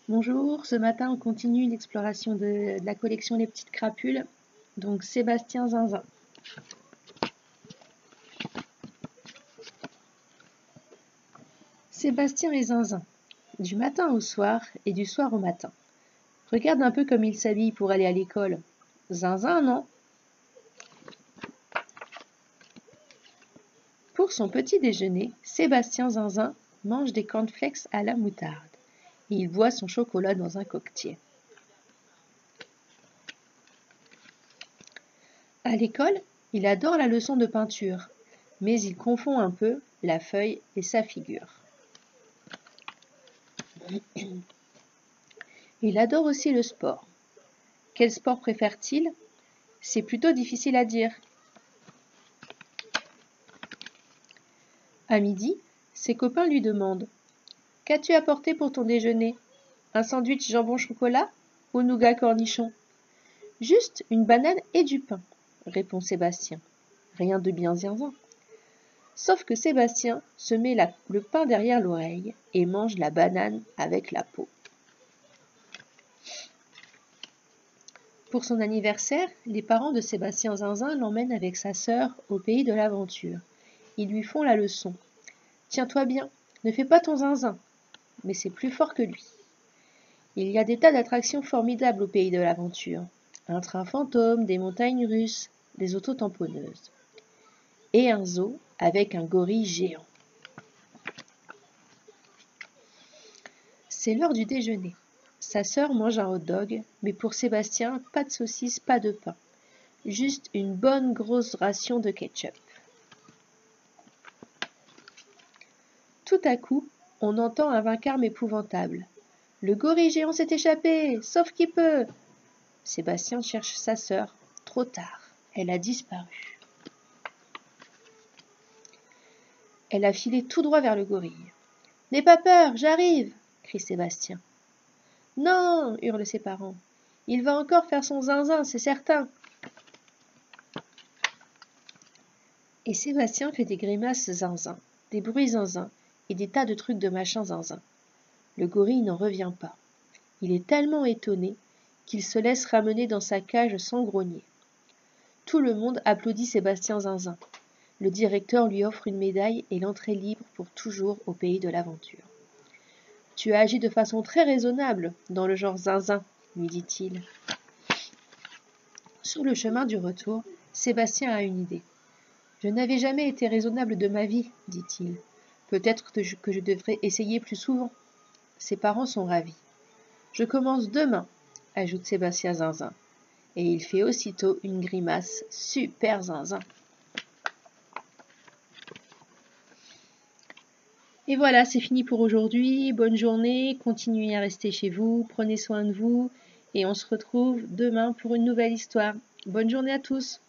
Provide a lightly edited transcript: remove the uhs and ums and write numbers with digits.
Bonjour, ce matin on continue l'exploration de la collection Les Petites Crapules, donc Sébastien Zinzin. Sébastien et Zinzin, du matin au soir et du soir au matin. Regarde un peu comme il s'habille pour aller à l'école. Zinzin, non? Pour son petit déjeuner, Sébastien Zinzin mange des cornflakes à la moutarde et il boit son chocolat dans un coquetier. À l'école, il adore la leçon de peinture, mais il confond un peu la feuille et sa figure. Il adore aussi le sport. Quel sport préfère-t-il? C'est plutôt difficile à dire. À midi, ses copains lui demandent: Qu'as-tu apporté pour ton déjeuner? Un sandwich jambon-chocolat ou nougat cornichon? Juste une banane et du pain, répond Sébastien. Rien de bien zinzin. Sauf que Sébastien se met le pain derrière l'oreille et mange la banane avec la peau. Pour son anniversaire, les parents de Sébastien Zinzin l'emmènent avec sa sœur au pays de l'aventure. Ils lui font la leçon. Tiens-toi bien, ne fais pas ton zinzin. Mais c'est plus fort que lui. Il y a des tas d'attractions formidables au pays de l'aventure. Un train fantôme, des montagnes russes, des auto-tamponneuses. Et un zoo avec un gorille géant. C'est l'heure du déjeuner. Sa sœur mange un hot-dog, mais pour Sébastien, pas de saucisse, pas de pain. Juste une bonne grosse ration de ketchup. Tout à coup, on entend un vacarme épouvantable. Le gorille géant s'est échappé, sauf qui peut. Sébastien cherche sa sœur. Trop tard, elle a disparu. Elle a filé tout droit vers le gorille. N'aie pas peur, j'arrive, crie Sébastien. Non, hurlent ses parents. Il va encore faire son zinzin, c'est certain. Et Sébastien fait des grimaces zinzin, des bruits zinzin et des tas de trucs de machin zinzin. Le gorille n'en revient pas. Il est tellement étonné qu'il se laisse ramener dans sa cage sans grogner. Tout le monde applaudit Sébastien Zinzin. Le directeur lui offre une médaille et l'entrée libre pour toujours au pays de l'aventure. Tu as agi de façon très raisonnable, dans le genre zinzin, lui dit-il. Sur le chemin du retour, Sébastien a une idée. Je n'avais jamais été raisonnable de ma vie, dit-il. Peut-être que je devrais essayer plus souvent. Ses parents sont ravis. Je commence demain, ajoute Sébastien Zinzin. Et il fait aussitôt une grimace super zinzin. Et voilà, c'est fini pour aujourd'hui. Bonne journée, continuez à rester chez vous, prenez soin de vous et on se retrouve demain pour une nouvelle histoire. Bonne journée à tous.